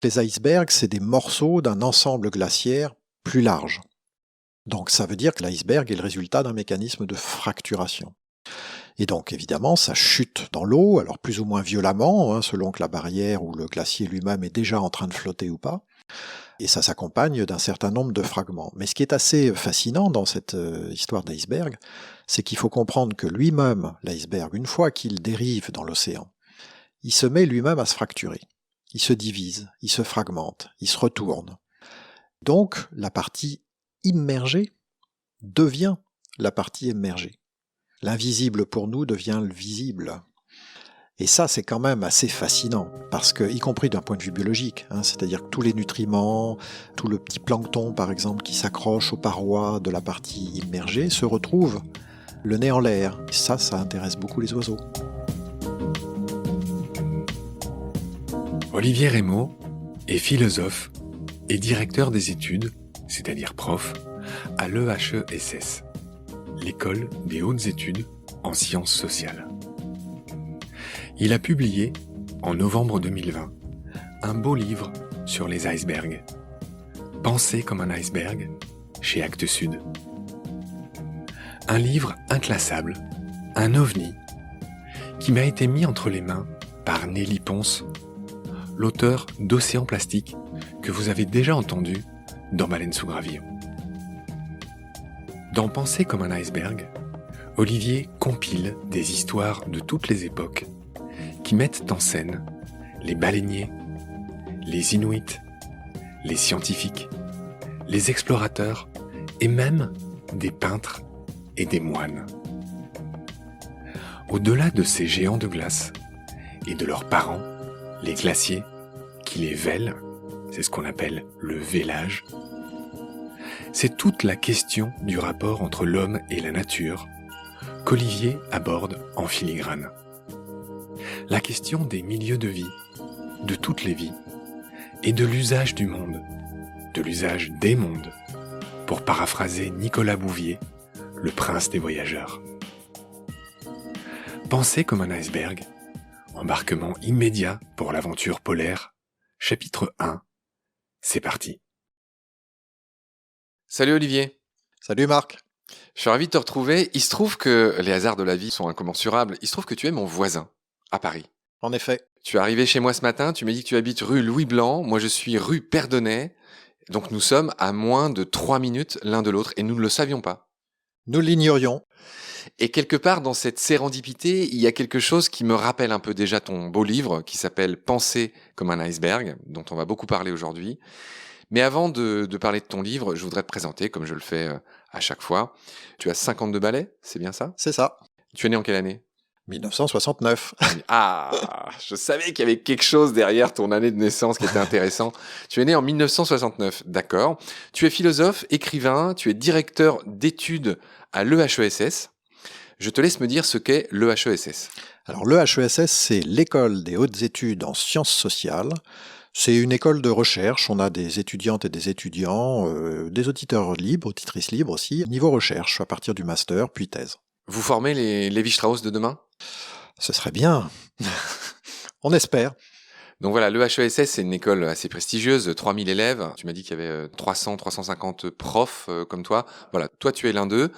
Les icebergs, c'est des morceaux d'un ensemble glaciaire plus large. Donc ça veut dire que l'iceberg est le résultat d'un mécanisme de fracturation. Et donc évidemment, ça chute dans l'eau, alors plus ou moins violemment, selon que la barrière ou le glacier lui-même est déjà en train de flotter ou pas. Et ça s'accompagne d'un certain nombre de fragments. Mais ce qui est assez fascinant dans cette histoire d'iceberg, c'est qu'il faut comprendre que lui-même, l'iceberg, une fois qu'il dérive dans l'océan, il se met lui-même à se fracturer. Il se divise, il se fragmente, il se retourne. Donc la partie immergée devient la partie émergée. L'invisible pour nous devient le visible. Et ça, c'est quand même assez fascinant, parce que, y compris d'un point de vue biologique, c'est-à-dire que tous les nutriments, tout le petit plancton par exemple qui s'accroche aux parois de la partie immergée se retrouve le nez en l'air. Et ça intéresse beaucoup les oiseaux. Olivier Rémaux est philosophe et directeur des études, c'est-à-dire prof, à l'EHESS, l'École des hautes études en sciences sociales. Il a publié, en novembre 2020, un beau livre sur les icebergs. Penser comme un iceberg, chez Actes Sud. Un livre inclassable, un ovni, qui m'a été mis entre les mains par Nelly Ponce, l'auteur d'Océan Plastique, que vous avez déjà entendu dans Baleine sous gravillon. Dans Penser comme un iceberg, Olivier compile des histoires de toutes les époques qui mettent en scène les baleiniers, les Inuits, les scientifiques, les explorateurs et même des peintres et des moines. Au-delà de ces géants de glace et de leurs parents, les glaciers, qui les vêlent, c'est ce qu'on appelle le vêlage, c'est toute la question du rapport entre l'homme et la nature qu'Olivier aborde en filigrane. La question des milieux de vie, de toutes les vies, et de l'usage du monde, de l'usage des mondes, pour paraphraser Nicolas Bouvier, le prince des voyageurs. Penser comme un iceberg, embarquement immédiat pour l'aventure polaire, chapitre 1, c'est parti. Salut Olivier. Salut Marc. Je suis ravi de te retrouver. Il se trouve que les hasards de la vie sont incommensurables. Il se trouve que tu es mon voisin, à Paris. En effet. Tu es arrivé chez moi ce matin, tu m'as dit que tu habites rue Louis Blanc, moi je suis rue Perdonnet, donc nous sommes à moins de 3 minutes l'un de l'autre et nous ne le savions pas. Nous l'ignorions. Et quelque part dans cette sérendipité, il y a quelque chose qui me rappelle un peu déjà ton beau livre qui s'appelle Penser comme un iceberg, dont on va beaucoup parler aujourd'hui. Mais avant de parler de ton livre, je voudrais te présenter, comme je le fais à chaque fois. Tu as 52 ballets, c'est bien ça ? C'est ça. Tu es né en quelle année ? 1969. Ah, je savais qu'il y avait quelque chose derrière ton année de naissance qui était intéressant. Tu es né en 1969, d'accord. Tu es philosophe, écrivain, tu es directeur d'études à l'EHESS. Je te laisse me dire ce qu'est l'EHESS. Alors l'EHESS, c'est l'École des hautes études en sciences sociales. C'est une école de recherche, on a des étudiantes et des étudiants, des auditeurs libres, auditrices libres aussi, niveau recherche, à partir du master, puis thèse. Vous formez les Lévi-Strauss de demain ? Ce serait bien. On espère. Donc voilà, l'EHESS, c'est une école assez prestigieuse, 3000 élèves. Tu m'as dit qu'il y avait 350 profs comme toi. Voilà, toi tu es l'un d'eux.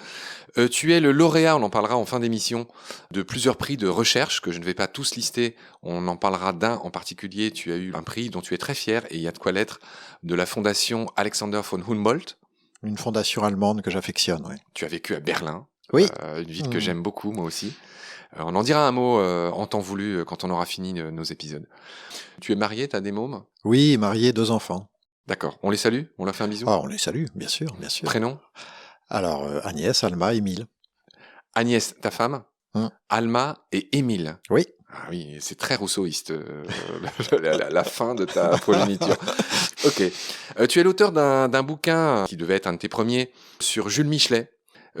Tu es le lauréat, on en parlera en fin d'émission, de plusieurs prix de recherche que je ne vais pas tous lister. On en parlera d'un en particulier. Tu as eu un prix dont tu es très fier et il y a de quoi l'être, de la fondation Alexander von Humboldt. Une fondation allemande que j'affectionne, oui. Tu as vécu à Berlin. Oui. Une ville que j'aime beaucoup, moi aussi. On en dira un mot en temps voulu quand on aura fini nos épisodes. Tu es marié, t'as des mômes ? Oui, marié, 2 enfants. D'accord. On les salue ? On leur fait un bisou ? Ah, on les salue, bien sûr, bien sûr. Prénom ? Alors, Agnès, Alma, Émile. Agnès, ta femme ? Alma et Émile. Oui. Ah oui, c'est très rousseauiste, la fin de ta progéniture. Ok. Tu es l'auteur d'un bouquin qui devait être un de tes premiers sur Jules Michelet,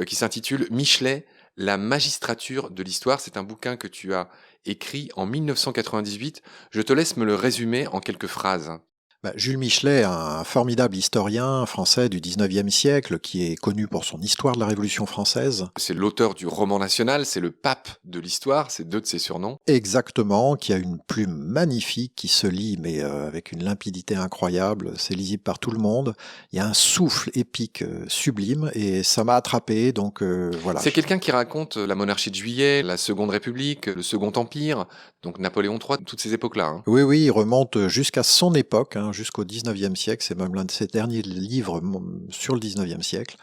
qui s'intitule « Michelet, la magistrature de l'histoire ». C'est un bouquin que tu as écrit en 1998. Je te laisse me le résumer en quelques phrases. Jules Michelet, un formidable historien français du 19e siècle, qui est connu pour son histoire de la Révolution française. C'est l'auteur du roman national, c'est le pape de l'histoire, c'est 2 de ses surnoms. Exactement, qui a une plume magnifique, qui se lit, mais avec une limpidité incroyable, c'est lisible par tout le monde. Il y a un souffle épique sublime, et ça m'a attrapé, donc voilà. C'est quelqu'un qui raconte la monarchie de Juillet, la Seconde République, le Second Empire, donc Napoléon III, toutes ces époques-là. Hein. Oui, il remonte jusqu'à son époque, jusqu'au 19e siècle, c'est même l'un de ses derniers livres sur le 19e siècle.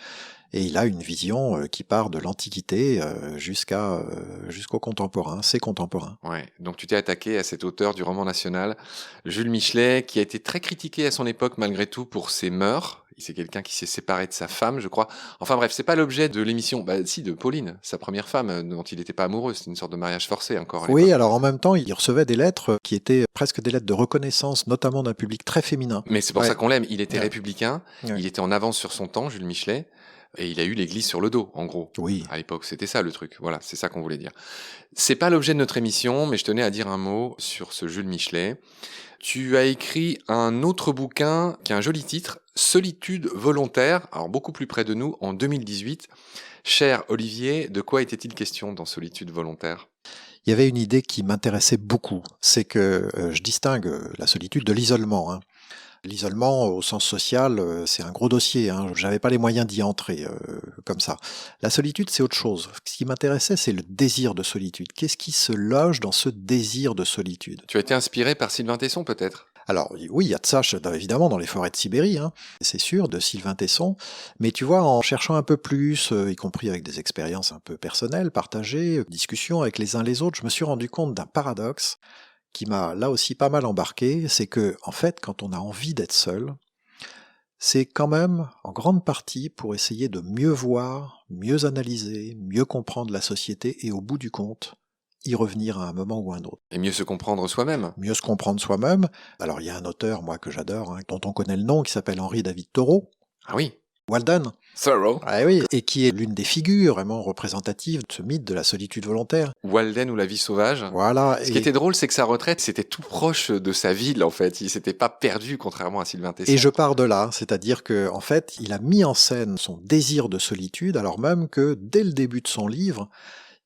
Et il a une vision qui part de l'Antiquité jusqu'au contemporain, ses contemporains. Ouais, donc tu t'es attaqué à cet auteur du roman national, Jules Michelet, qui a été très critiqué à son époque malgré tout pour ses mœurs. C'est quelqu'un qui s'est séparé de sa femme, je crois. Enfin bref, c'est pas l'objet de l'émission. Si, de Pauline, sa première femme, dont il n'était pas amoureux. C'était une sorte de mariage forcé encore. Oui, alors en même temps, il recevait des lettres qui étaient presque des lettres de reconnaissance, notamment d'un public très féminin. Mais c'est pour ça qu'on l'aime. Il était républicain, Ouais. il était en avance sur son temps, Jules Michelet. Et il a eu l'église sur le dos, en gros. Oui. À l'époque, c'était ça le truc. Voilà, c'est ça qu'on voulait dire. C'est pas l'objet de notre émission, mais je tenais à dire un mot sur ce Jules Michelet. Tu as écrit un autre bouquin qui a un joli titre, Solitude volontaire, alors beaucoup plus près de nous, en 2018. Cher Olivier, de quoi était-il question dans Solitude volontaire ? Il y avait une idée qui m'intéressait beaucoup, c'est que je distingue la solitude de l'isolement. L'isolement au sens social, c'est un gros dossier, j'avais pas les moyens d'y entrer comme ça. La solitude, c'est autre chose. Ce qui m'intéressait, c'est le désir de solitude. Qu'est-ce qui se loge dans ce désir de solitude ? Tu as été inspiré par Sylvain Tesson, peut-être ? Alors oui, il y a de ça, évidemment, dans les forêts de Sibérie, c'est sûr, de Sylvain Tesson. Mais tu vois, en cherchant un peu plus, y compris avec des expériences un peu personnelles, partagées, discussions avec les uns les autres, je me suis rendu compte d'un paradoxe qui m'a là aussi pas mal embarqué, c'est que, en fait, quand on a envie d'être seul, c'est quand même, en grande partie, pour essayer de mieux voir, mieux analyser, mieux comprendre la société et, au bout du compte, y revenir à un moment ou à un autre. Et mieux se comprendre soi-même. Mieux se comprendre soi-même. Alors, il y a un auteur, moi, que j'adore, dont on connaît le nom, qui s'appelle Henri David Thoreau. Ah oui. Walden. Thoreau. Ah oui, et qui est l'une des figures vraiment représentatives de ce mythe de la solitude volontaire. Walden ou la vie sauvage. Voilà. Ce qui était drôle, c'est que sa retraite, c'était tout proche de sa ville, en fait. Il s'était pas perdu, contrairement à Sylvain Tesson. Et je pars de là, c'est-à-dire que, en fait, il a mis en scène son désir de solitude, alors même que, dès le début de son livre,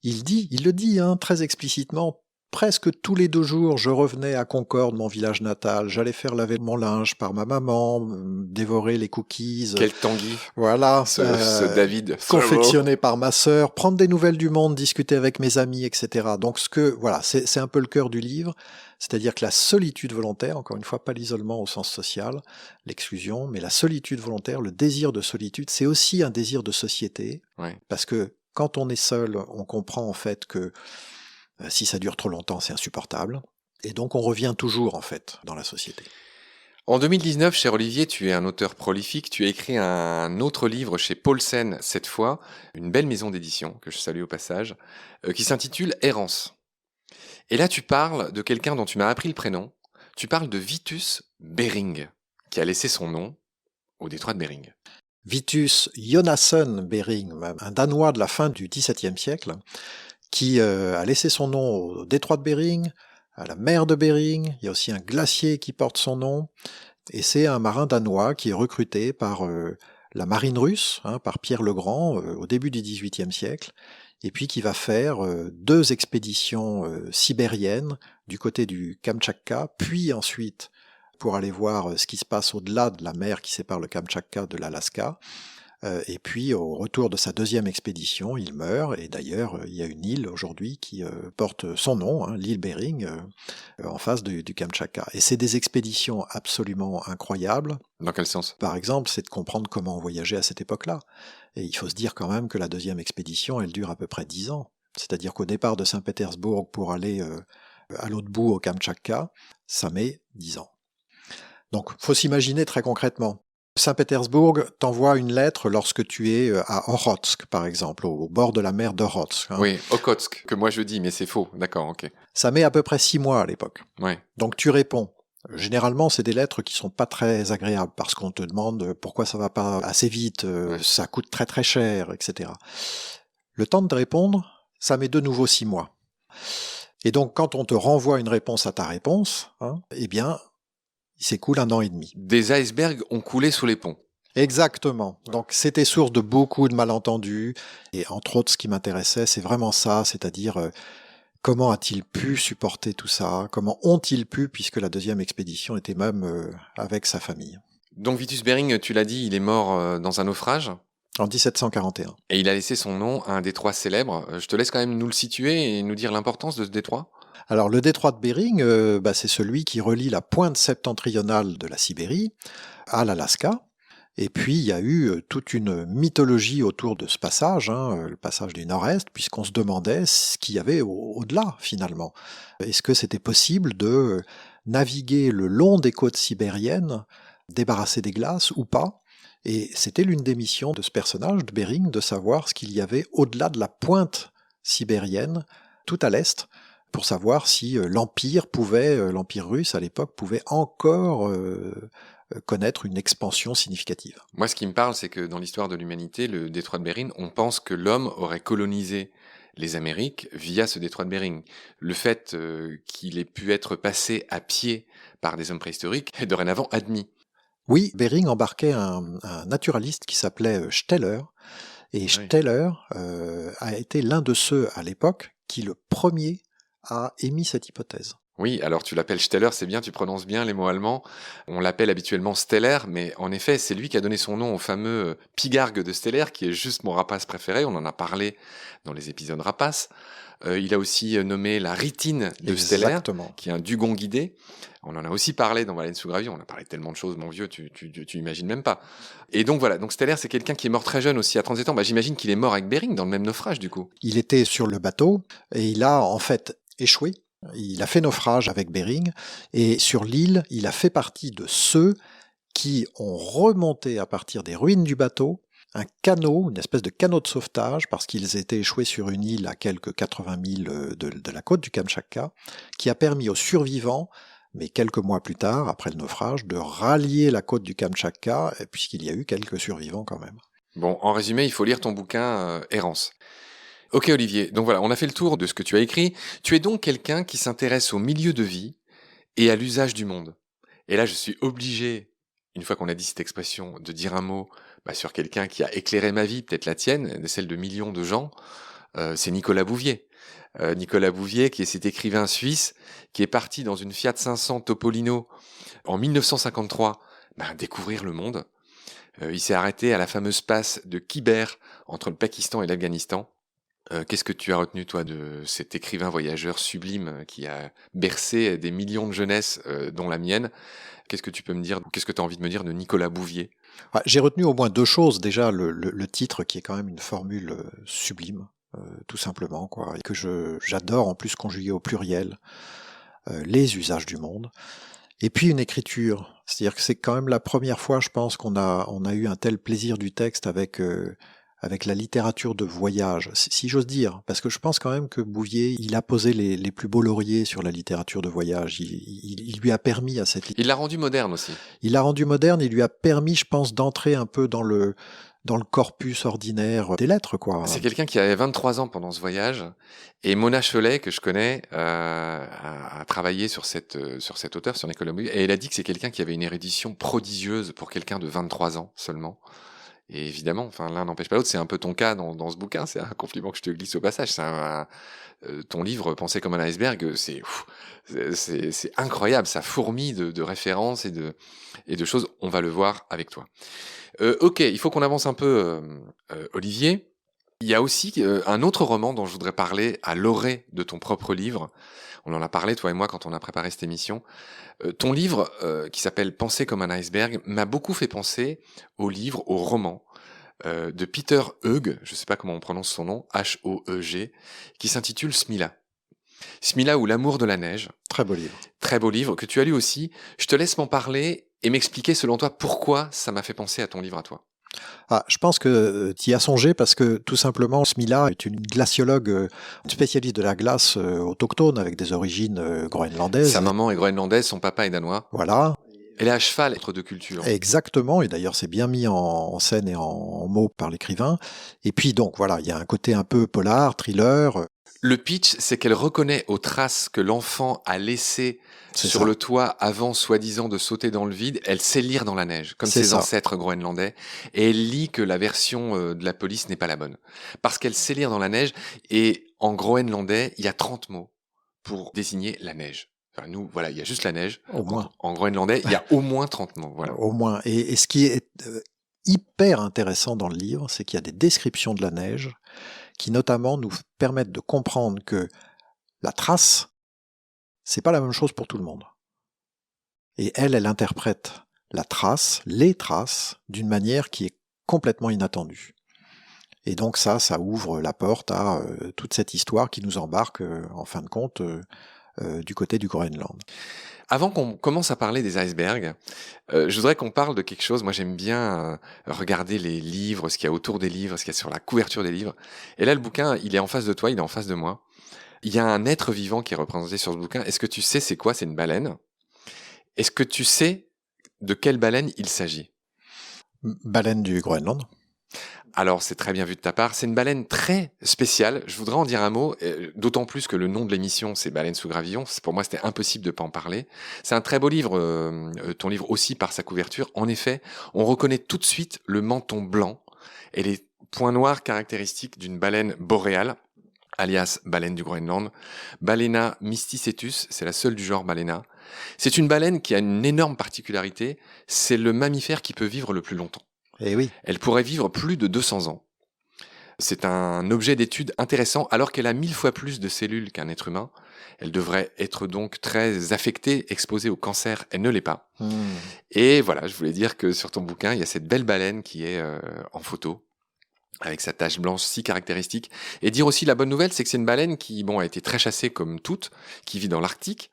il le dit très explicitement, presque tous les 2 jours, je revenais à Concorde, mon village natal, j'allais faire laver mon linge par ma maman, dévorer les cookies. Quel Tanguy. Voilà. Ce David. Confectionné par ma sœur, prendre des nouvelles du monde, discuter avec mes amis, etc. Donc c'est un peu le cœur du livre, c'est-à-dire que la solitude volontaire, encore une fois, pas l'isolement au sens social, l'exclusion, mais la solitude volontaire, le désir de solitude, c'est aussi un désir de société, parce que quand on est seul, on comprend en fait que si ça dure trop longtemps, c'est insupportable. Et donc on revient toujours en fait dans la société. En 2019, cher Olivier, tu es un auteur prolifique. Tu as écrit un autre livre chez Paulsen, cette fois, une belle maison d'édition, que je salue au passage, qui s'intitule Errance. Et là, tu parles de quelqu'un dont tu m'as appris le prénom. Tu parles de Vitus Bering, qui a laissé son nom au détroit de Bering. Vitus Jonasson Bering, un Danois de la fin du XVIIe siècle, qui a laissé son nom au détroit de Bering, à la mer de Bering. Il y a aussi un glacier qui porte son nom. Et c'est un marin danois qui est recruté par la marine russe, par Pierre le Grand, au début du XVIIIe siècle, et puis qui va faire 2 expéditions sibériennes du côté du Kamtchatka, puis ensuite pour aller voir ce qui se passe au-delà de la mer qui sépare le Kamtchatka de l'Alaska. Et puis, au retour de sa 2e expédition, il meurt. Et d'ailleurs, il y a une île aujourd'hui qui porte son nom, l'île Bering, en face du Kamtchatka. Et c'est des expéditions absolument incroyables. Dans quel sens ? Par exemple, c'est de comprendre comment on voyageait à cette époque-là. Et il faut se dire quand même que la 2e expédition, elle dure à peu près 10 ans. C'est-à-dire qu'au départ de Saint-Pétersbourg pour aller à l'autre bout, au Kamtchatka, ça met 10 ans. Donc, faut s'imaginer très concrètement. Saint-Pétersbourg t'envoie une lettre lorsque tu es à Okhotsk, par exemple, au bord de la mer d'Okhotsk. Oui, Okhotsk, que moi je dis, mais c'est faux. D'accord, ok. Ça met à peu près 6 mois à l'époque. Ouais. Donc tu réponds. Généralement, c'est des lettres qui sont pas très agréables, parce qu'on te demande pourquoi ça va pas assez vite, ça coûte très très cher, etc. Le temps de répondre, ça met de nouveau 6 mois. Et donc, quand on te renvoie une réponse à ta réponse, eh bien, Il s'écoule 1 an et demi. Des icebergs ont coulé sous les ponts. Exactement. Donc c'était source de beaucoup de malentendus. Et entre autres, ce qui m'intéressait, c'est vraiment ça, c'est-à-dire comment a-t-il pu supporter tout ça? Comment ont-ils pu, puisque la deuxième expédition était même avec sa famille. Donc Vitus Bering, tu l'as dit, il est mort dans un naufrage En 1741. et il a laissé son nom à un détroit célèbre. Je te laisse quand même nous le situer et nous dire l'importance de ce détroit. Alors le détroit de Bering, c'est celui qui relie la pointe septentrionale de la Sibérie à l'Alaska. Et puis il y a eu toute une mythologie autour de ce passage, le passage du Nord-Est, puisqu'on se demandait ce qu'il y avait au-delà finalement. Est-ce que c'était possible de naviguer le long des côtes sibériennes, débarrassé des glaces ou pas? Et c'était l'une des missions de ce personnage, de Bering, de savoir ce qu'il y avait au-delà de la pointe sibérienne, tout à l'est, pour savoir si l'Empire russe à l'époque pouvait encore connaître une expansion significative. Moi, ce qui me parle, c'est que dans l'histoire de l'humanité, le détroit de Bering, on pense que l'homme aurait colonisé les Amériques via ce détroit de Bering. Le fait qu'il ait pu être passé à pied par des hommes préhistoriques est dorénavant admis. Oui, Bering embarquait un naturaliste qui s'appelait Steller, et Steller a été l'un de ceux à l'époque qui le premier a émis cette hypothèse. Oui, alors tu l'appelles Steller, c'est bien, tu prononces bien les mots allemands. On l'appelle habituellement Steller, mais en effet, c'est lui qui a donné son nom au fameux pigargue de Steller, qui est juste mon rapace préféré. On en a parlé dans les épisodes rapaces. Il a aussi nommé la Rhytine de Steller, qui est un dugon guidé. On en a aussi parlé dans Baleine sous gravillon. On a parlé de tellement de choses, mon vieux, tu imagines même pas. Et donc voilà, donc Steller, c'est quelqu'un qui est mort très jeune aussi, à 37 ans. J'imagine qu'il est mort avec Bering dans le même naufrage, du coup. Il était sur le bateau et il a en fait échoué. Il a fait naufrage avec Bering et sur l'île, il a fait partie de ceux qui ont remonté à partir des ruines du bateau un canot, une espèce de canot de sauvetage, parce qu'ils étaient échoués sur une île à quelques 80 000 de la côte du Kamtchatka, qui a permis aux survivants, mais quelques mois plus tard, après le naufrage, de rallier la côte du Kamtchatka, puisqu'il y a eu quelques survivants quand même. Bon, en résumé, il faut lire ton bouquin Errance. Ok Olivier, donc voilà, on a fait le tour de ce que tu as écrit. Tu es donc quelqu'un qui s'intéresse au milieu de vie et à l'usage du monde. Et là, je suis obligé, une fois qu'on a dit cette expression, de dire un mot sur quelqu'un qui a éclairé ma vie, peut-être la tienne, celle de millions de gens, c'est Nicolas Bouvier. Nicolas Bouvier, qui est cet écrivain suisse, qui est parti dans une Fiat 500 Topolino en 1953, découvrir le monde. Il s'est arrêté à la fameuse passe de Khyber, entre le Pakistan et l'Afghanistan. Qu'est-ce que tu as retenu, toi, de cet écrivain voyageur sublime qui a bercé des millions de jeunesses, dont la mienne? Qu'est-ce que tu peux me dire, ou qu'est-ce que tu as envie de me dire de Nicolas Bouvier? J'ai retenu au moins deux choses. Déjà, le titre qui est quand même une formule sublime, tout simplement, quoi, et que j'adore en plus conjuguer au pluriel, les usages du monde. Et puis une écriture. C'est-à-dire que c'est quand même la première fois, je pense, qu'on a eu un tel plaisir du texte avec la littérature de voyage, si j'ose dire, parce que je pense quand même que Bouvier, il a posé les plus beaux lauriers sur la littérature de voyage. Il lui a permis à cette... Il l'a rendu moderne aussi. Il l'a rendu moderne, il lui a permis, je pense, d'entrer un peu dans le corpus ordinaire des lettres, quoi. C'est quelqu'un qui avait 23 ans pendant ce voyage, et Mona Chollet, que je connais, a travaillé sur cet auteur, sur Nicolas Bouvier, et elle a dit que c'est quelqu'un qui avait une érudition prodigieuse pour quelqu'un de 23 ans seulement. Et évidemment, l'un n'empêche pas l'autre, c'est un peu ton cas dans ce bouquin, c'est un compliment que je te glisse au passage. Ton livre, Penser comme un iceberg, c'est incroyable, ça fourmille de références et de choses, on va le voir avec toi. Ok, il faut qu'on avance un peu, Olivier. Il y a aussi un autre roman dont je voudrais parler à l'orée de ton propre livre. On en a parlé, toi et moi, quand on a préparé cette émission. Ton livre, qui s'appelle Penser comme un iceberg, m'a beaucoup fait penser au roman de Peter Hoeg, je ne sais pas comment on prononce son nom, H-O-E-G, qui s'intitule Smila. Smila ou l'amour de la neige. Très beau livre. Très beau livre, que tu as lu aussi. Je te laisse m'en parler et m'expliquer, selon toi, pourquoi ça m'a fait penser à ton livre à toi. Je pense que tu y as songé parce que tout simplement, Smila est une glaciologue, une spécialiste de la glace autochtone avec des origines groenlandaises. Sa maman est groenlandaise, son papa est danois. Voilà. Elle est à cheval entre deux cultures. Exactement, et d'ailleurs c'est bien mis en scène et en mots par l'écrivain. Et puis donc voilà, il y a un côté un peu polar, thriller. Le pitch, c'est qu'elle reconnaît aux traces que l'enfant a laissées C'est sur ça. le toit avant soi-disant de sauter dans le vide. Elle sait lire dans la neige, comme C'est ses ça. ancêtres groenlandais. Et elle lit que la version de la police n'est pas la bonne. Parce qu'elle sait lire dans la neige. Et en groenlandais, il y a 30 mots pour désigner la neige. Enfin, nous, voilà, il y a juste la neige. Au moins. En groenlandais, il y a au moins 30 mots. Voilà. Au moins. Et ce qui est hyper intéressant dans le livre, c'est qu'il y a des descriptions de la neige qui notamment nous permettent de comprendre que la trace, c'est pas la même chose pour tout le monde. Et elle interprète la trace, les traces, d'une manière qui est complètement inattendue. Et donc ça ouvre la porte à toute cette histoire qui nous embarque, en fin de compte, du côté du Groenland. Avant qu'on commence à parler des icebergs, je voudrais qu'on parle de quelque chose. Moi, j'aime bien regarder les livres, ce qu'il y a autour des livres, ce qu'il y a sur la couverture des livres. Et là, le bouquin, il est en face de toi, il est en face de moi. Il y a un être vivant qui est représenté sur ce bouquin. Est-ce que tu sais c'est quoi? C'est une baleine. Est-ce que tu sais de quelle baleine il s'agit? Baleine du Groenland. Alors, c'est très bien vu de ta part. C'est une baleine très spéciale. Je voudrais en dire un mot, d'autant plus que le nom de l'émission, c'est Baleine sous gravillon. Pour moi, c'était impossible de pas en parler. C'est un très beau livre, ton livre aussi par sa couverture. En effet, on reconnaît tout de suite le menton blanc et les points noirs caractéristiques d'une baleine boréale, alias baleine du Groenland. Balena mysticetus, c'est la seule du genre Balena. C'est une baleine qui a une énorme particularité, c'est le mammifère qui peut vivre le plus longtemps. Eh oui. Elle pourrait vivre plus de 200 ans. C'est un objet d'étude intéressant alors qu'elle a 1000 fois plus de cellules qu'un être humain. Elle devrait être donc très affectée, exposée au cancer. Elle ne l'est pas. Et voilà, je voulais dire que sur ton bouquin, il y a cette belle baleine qui est en photo, avec sa tache blanche si caractéristique. Et dire aussi la bonne nouvelle, c'est que c'est une baleine qui a été très chassée comme toutes, qui vit dans l'Arctique,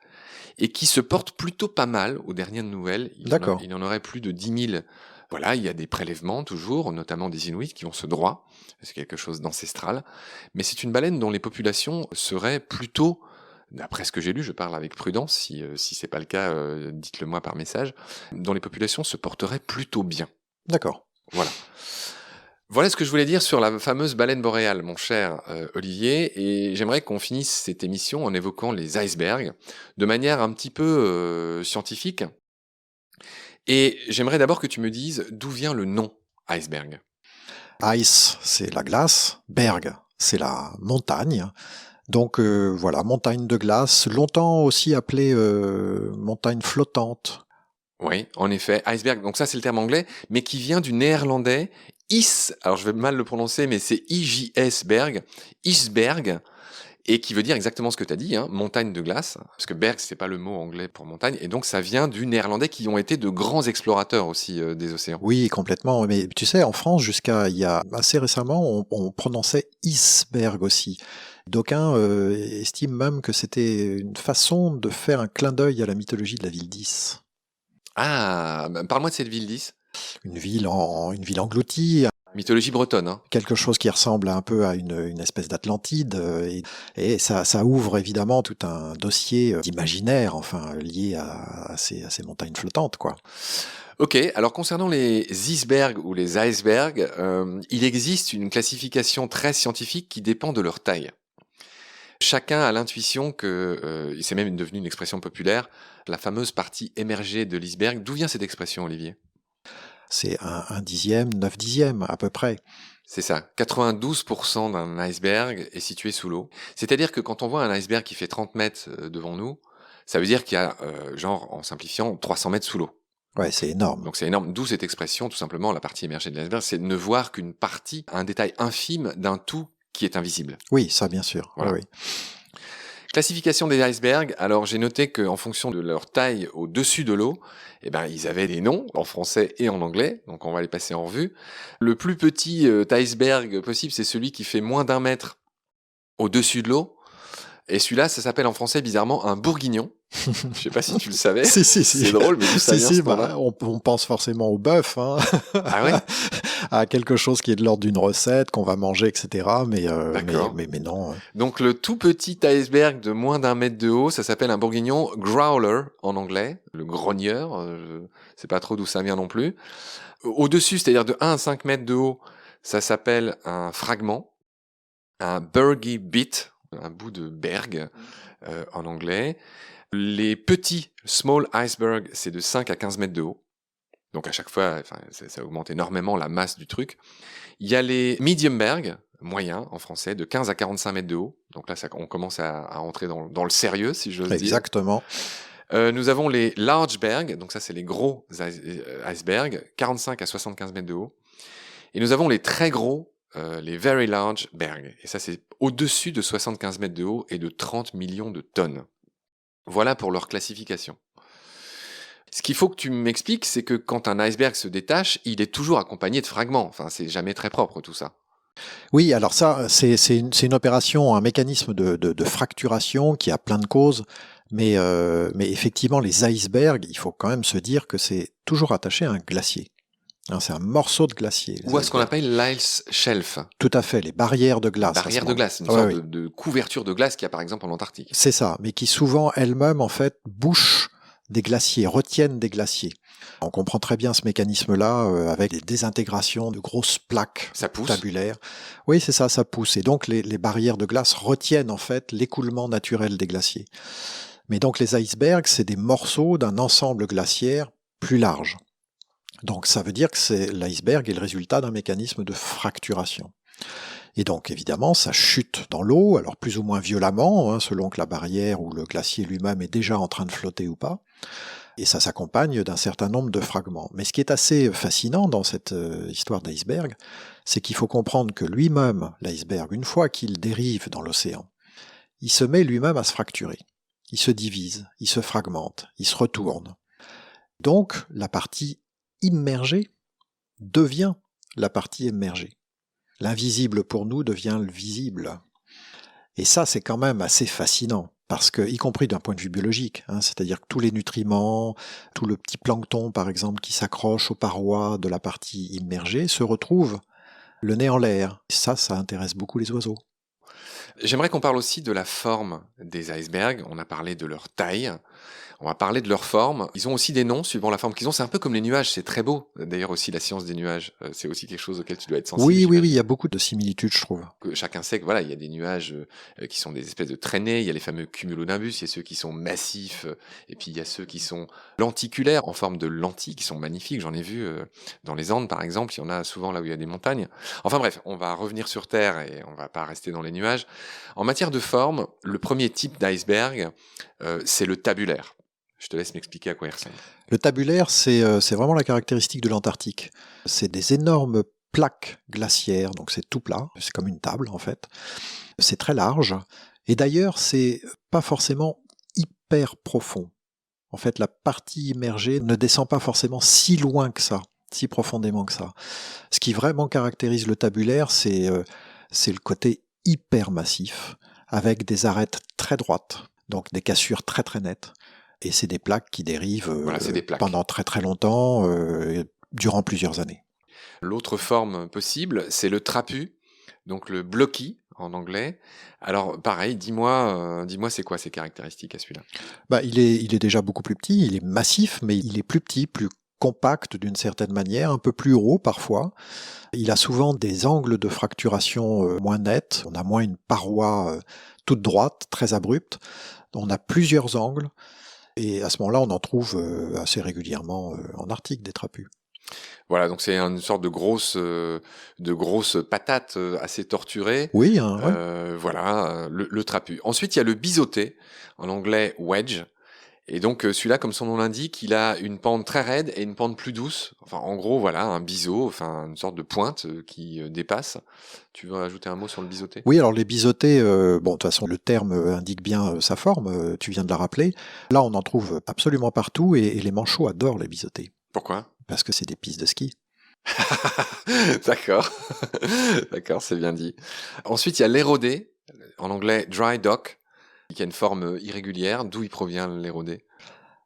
et qui se porte plutôt pas mal aux dernières nouvelles. D'accord. Il en aurait plus de 10 000. Voilà, il y a des prélèvements toujours, notamment des Inuits qui ont ce droit. C'est quelque chose d'ancestral. Mais c'est une baleine dont les populations seraient plutôt, d'après ce que j'ai lu, je parle avec prudence, si c'est pas le cas, dites-le moi par message, dont les populations se porteraient plutôt bien. D'accord. Voilà. Voilà ce que je voulais dire sur la fameuse baleine boréale, mon cher Olivier, et j'aimerais qu'on finisse cette émission en évoquant les icebergs, de manière un petit peu scientifique. Et j'aimerais d'abord que tu me dises d'où vient le nom iceberg. Ice, c'est la glace. Berg, c'est la montagne. Donc voilà, montagne de glace, longtemps aussi appelée montagne flottante. Oui, en effet, iceberg, donc ça c'est le terme anglais, mais qui vient du néerlandais is, alors je vais mal le prononcer, mais c'est IJS-berg, isberg, et qui veut dire exactement ce que tu as dit, hein, montagne de glace, parce que berg, c'est pas le mot anglais pour montagne, et donc ça vient du néerlandais qui ont été de grands explorateurs aussi des océans. Oui, complètement. Mais tu sais, en France, jusqu'à il y a assez récemment, on prononçait iceberg aussi. D'aucuns estiment même que c'était une façon de faire un clin d'œil à la mythologie de la ville d'Is. Ah, parle-moi de cette ville 10. Une ville engloutie, Mythologie bretonne, hein. quelque chose qui ressemble un peu à une espèce d'Atlantide, et ça ouvre évidemment tout un dossier d'imaginaire, enfin, lié à ces montagnes flottantes, quoi. Ok, alors concernant les icebergs ou les icebergs, il existe une classification très scientifique qui dépend de leur taille. Chacun a l'intuition que, c'est même devenu une expression populaire, la fameuse partie émergée de l'iceberg. D'où vient cette expression, Olivier? C'est un dixième, 9/10 à peu près. C'est ça, 92% d'un iceberg est situé sous l'eau. C'est-à-dire que quand on voit un iceberg qui fait 30 mètres devant nous, ça veut dire qu'il y a, genre, en simplifiant, 300 mètres sous l'eau. Ouais, c'est énorme. Donc c'est énorme, d'où cette expression, tout simplement, la partie émergée de l'iceberg, c'est de ne voir qu'une partie, un détail infime d'un tout qui est invisible. Oui, ça bien sûr. Voilà. Oui. Classification des icebergs, alors j'ai noté qu'en fonction de leur taille au-dessus de l'eau, eh ben, ils avaient des noms en français et en anglais, donc on va les passer en revue. Le plus petit iceberg possible, c'est celui qui fait moins d'1 mètre au-dessus de l'eau. Et celui-là, ça s'appelle en français bizarrement un bourguignon. Je sais pas si tu le savais. Si. C'est drôle, mais d'où ça vient ce nom-là ? On pense forcément au bœuf, hein. Ah ouais ? À quelque chose qui est de l'ordre d'une recette, qu'on va manger, etc. D'accord. Mais non. Donc le tout petit iceberg de moins d'1 mètre de haut, ça s'appelle un bourguignon, growler en anglais, le grogneur, je sais pas trop d'où ça vient non plus. Au-dessus, c'est-à-dire de 1 à 5 mètres de haut, ça s'appelle un fragment, un bergy bit, un bout de berg en anglais. Les petits small icebergs, c'est de 5 à 15 mètres de haut. Donc à chaque fois, ça augmente énormément la masse du truc. Il y a les medium bergs, moyens en français, de 15 à 45 mètres de haut. Donc là, on commence à entrer dans le sérieux, si j'ose dire. Exactement. Nous avons les large bergs, donc ça c'est les gros icebergs, 45 à 75 mètres de haut. Et nous avons les très gros, les very large bergs. Et ça c'est au-dessus de 75 mètres de haut et de 30 millions de tonnes. Voilà pour leur classification. Ce qu'il faut que tu m'expliques, c'est que quand un iceberg se détache, il est toujours accompagné de fragments. Enfin, c'est jamais très propre tout ça. Oui, alors ça, c'est une opération, un mécanisme de fracturation qui a plein de causes, mais effectivement, les icebergs, il faut quand même se dire que c'est toujours attaché à un glacier. Hein, c'est un morceau de glacier. Ou à ce qu'on appelle l'ice shelf. Tout à fait, les barrières de glace. Barrières de glace, une sorte de couverture de glace qu'il y a par exemple en Antarctique. C'est ça, mais qui souvent elles-mêmes en fait bouchent des glaciers, retiennent des glaciers. On comprend très bien ce mécanisme-là avec des désintégrations de grosses plaques tabulaires. Oui, c'est ça, ça pousse. Et donc les barrières de glace retiennent en fait l'écoulement naturel des glaciers. Mais donc les icebergs, c'est des morceaux d'un ensemble glaciaire plus large. Donc ça veut dire que l'iceberg est le résultat d'un mécanisme de fracturation. Et donc évidemment, ça chute dans l'eau, alors plus ou moins violemment, selon que la barrière ou le glacier lui-même est déjà en train de flotter ou pas. Et ça s'accompagne d'un certain nombre de fragments. Mais ce qui est assez fascinant dans cette histoire d'iceberg, c'est qu'il faut comprendre que lui-même, l'iceberg, une fois qu'il dérive dans l'océan, il se met lui-même à se fracturer. Il se divise, il se fragmente, il se retourne. Donc la partie immergée devient la partie émergée. L'invisible pour nous devient le visible. Et ça, c'est quand même assez fascinant, parce que, y compris d'un point de vue biologique, c'est-à-dire que tous les nutriments, tout le petit plancton, par exemple, qui s'accroche aux parois de la partie immergée, se retrouve le nez en l'air. Ça intéresse beaucoup les oiseaux. J'aimerais qu'on parle aussi de la forme des icebergs. On a parlé de leur taille. On va parler de leur forme. Ils ont aussi des noms suivant la forme qu'ils ont. C'est un peu comme les nuages, c'est très beau. D'ailleurs aussi la science des nuages, c'est aussi quelque chose auquel tu dois être sensible. Oui, il y a beaucoup de similitudes, je trouve. Que chacun sait que voilà, il y a des nuages qui sont des espèces de traînées, il y a les fameux cumulonimbus, il y a ceux qui sont massifs, et puis il y a ceux qui sont lenticulaires, en forme de lentilles, qui sont magnifiques. J'en ai vu dans les Andes, par exemple, il y en a souvent là où il y a des montagnes. Enfin bref, on va revenir sur Terre et on va pas rester dans les nuages. En matière de forme, le premier type d'iceberg, c'est le tabulaire. Je te laisse m'expliquer à quoi il ressemble. Le tabulaire, c'est vraiment la caractéristique de l'Antarctique. C'est des énormes plaques glaciaires, donc c'est tout plat, c'est comme une table en fait. C'est très large, et d'ailleurs c'est pas forcément hyper profond. En fait, la partie immergée ne descend pas forcément si loin que ça, si profondément que ça. Ce qui vraiment caractérise le tabulaire, c'est le côté hyper massif, avec des arêtes très droites, donc des cassures très très nettes. Et c'est des plaques qui dérivent pendant très très longtemps, durant plusieurs années. L'autre forme possible, c'est le trapu, donc le blocky en anglais. Alors pareil, dis-moi c'est quoi ses caractéristiques à celui-là ? Il est déjà beaucoup plus petit, il est massif, mais il est plus petit, plus compact d'une certaine manière, un peu plus haut parfois. Il a souvent des angles de fracturation moins nets, on a moins une paroi toute droite, très abrupte. On a plusieurs angles. Et à ce moment-là, on en trouve assez régulièrement en Arctique des trapus. Voilà, donc c'est une sorte de grosse patate assez torturée. Oui. Voilà, le trapu. Ensuite, il y a le biseauté, en anglais wedge. Et donc celui-là, comme son nom l'indique, il a une pente très raide et une pente plus douce. Enfin, en gros, voilà, un biseau, enfin une sorte de pointe qui dépasse. Tu veux ajouter un mot sur le biseauté ? Oui, alors les biseautés, de toute façon, le terme indique bien sa forme, tu viens de la rappeler. Là, on en trouve absolument partout et les manchots adorent les biseautés. Pourquoi ? Parce que c'est des pistes de ski. D'accord, c'est bien dit. Ensuite, il y a l'érodé, en anglais dry dock, qui a une forme irrégulière. D'où il provient l'érodé ?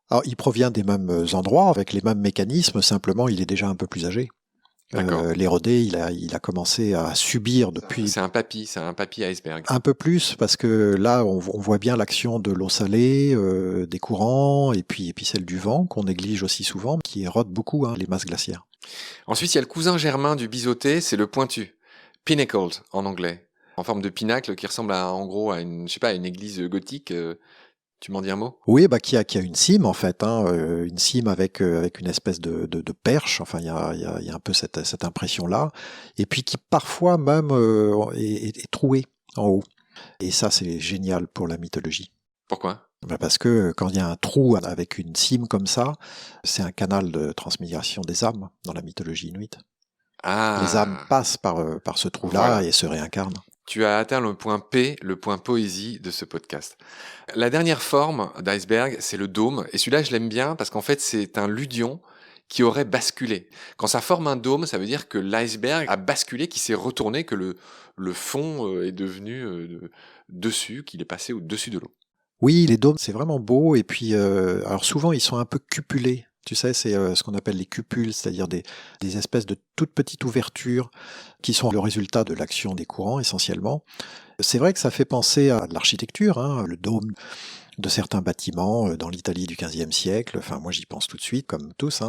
Alors, il provient des mêmes endroits, avec les mêmes mécanismes, simplement il est déjà un peu plus âgé. L'érodé, il a commencé à subir depuis... C'est un papy iceberg. Un peu plus, parce que là, on voit bien l'action de l'eau salée, des courants, et puis celle du vent, qu'on néglige aussi souvent, qui érode beaucoup les masses glaciaires. Ensuite, il y a le cousin germain du biseauté, c'est le pointu. Pinnacled, en anglais. en forme de pinacle qui ressemble en gros à une, je sais pas, une église gothique. Tu m'en dis un mot? Oui, qui a une cime en fait, une cime avec une espèce de perche. Enfin, il y a un peu cette impression-là, et puis qui parfois même est trouée en haut. Et ça, c'est génial pour la mythologie. Pourquoi? Parce que quand il y a un trou avec une cime comme ça, c'est un canal de transmigration des âmes dans la mythologie inuite. Ah. Les âmes passent par ce trou-là Voilà. et se réincarnent. Tu as atteint le point P, le point poésie de ce podcast. La dernière forme d'iceberg, c'est le dôme. Et celui-là, je l'aime bien parce qu'en fait, c'est un ludion qui aurait basculé. Quand ça forme un dôme, ça veut dire que l'iceberg a basculé, qu'il s'est retourné, que le fond est devenu dessus, qu'il est passé au-dessus de l'eau. Oui, les dômes, c'est vraiment beau. Et puis, alors souvent, ils sont un peu cupulés. Tu sais, c'est ce qu'on appelle les cupules, c'est-à-dire des espèces de toutes petites ouvertures qui sont le résultat de l'action des courants essentiellement. C'est vrai que ça fait penser à de l'architecture, le dôme de certains bâtiments dans l'Italie du XVe siècle. Enfin, moi, j'y pense tout de suite, comme tous.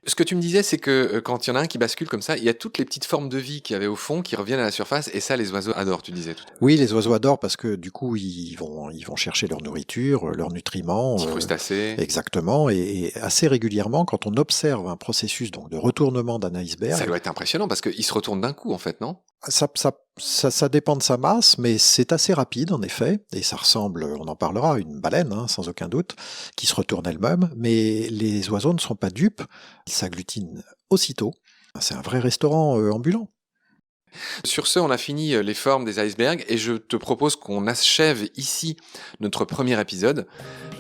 Ce que tu me disais, c'est que quand il y en a un qui bascule comme ça, il y a toutes les petites formes de vie qu'il y avait au fond qui reviennent à la surface, et ça, les oiseaux adorent, tu disais tout à l'heure. Oui, les oiseaux adorent parce que du coup, ils vont chercher leur nourriture, leurs nutriments. Petits crustacés. Exactement, et assez régulièrement, quand on observe un processus donc de retournement d'un iceberg, Ça doit être impressionnant parce qu'il se retourne d'un coup, en fait, non? ça dépend de sa masse, mais c'est assez rapide en effet, et ça ressemble, on en parlera, à une baleine, sans aucun doute, qui se retourne elle-même, mais les oiseaux ne sont pas dupes, ils s'agglutinent aussitôt. C'est un vrai restaurant ambulant. Sur ce, on a fini les formes des icebergs et je te propose qu'on achève ici notre premier épisode.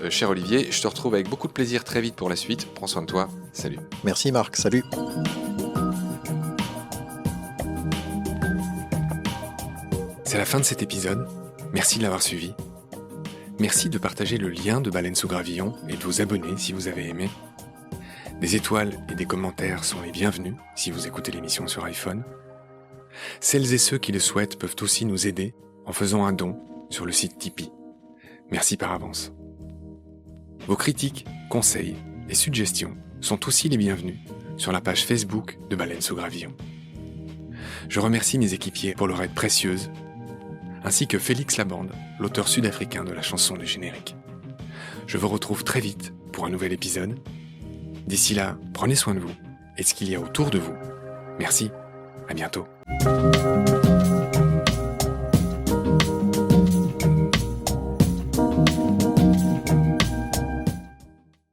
Cher Olivier, je te retrouve avec beaucoup de plaisir très vite pour la suite. Prends soin de toi. Salut. Merci Marc, salut. C'est la fin de cet épisode. Merci de l'avoir suivi. Merci de partager le lien de Baleine sous Gravillon et de vous abonner si vous avez aimé. Des étoiles et des commentaires sont les bienvenus si vous écoutez l'émission sur iPhone. Celles et ceux qui le souhaitent peuvent aussi nous aider en faisant un don sur le site Tipeee. Merci par avance. Vos critiques, conseils et suggestions sont aussi les bienvenus sur la page Facebook de Baleine sous Gravillon. Je remercie mes équipiers pour leur aide précieuse, ainsi que Félix Labande, l'auteur sud-africain de la chanson du générique. Je vous retrouve très vite pour un nouvel épisode. D'ici là, prenez soin de vous et de ce qu'il y a autour de vous. Merci, à bientôt.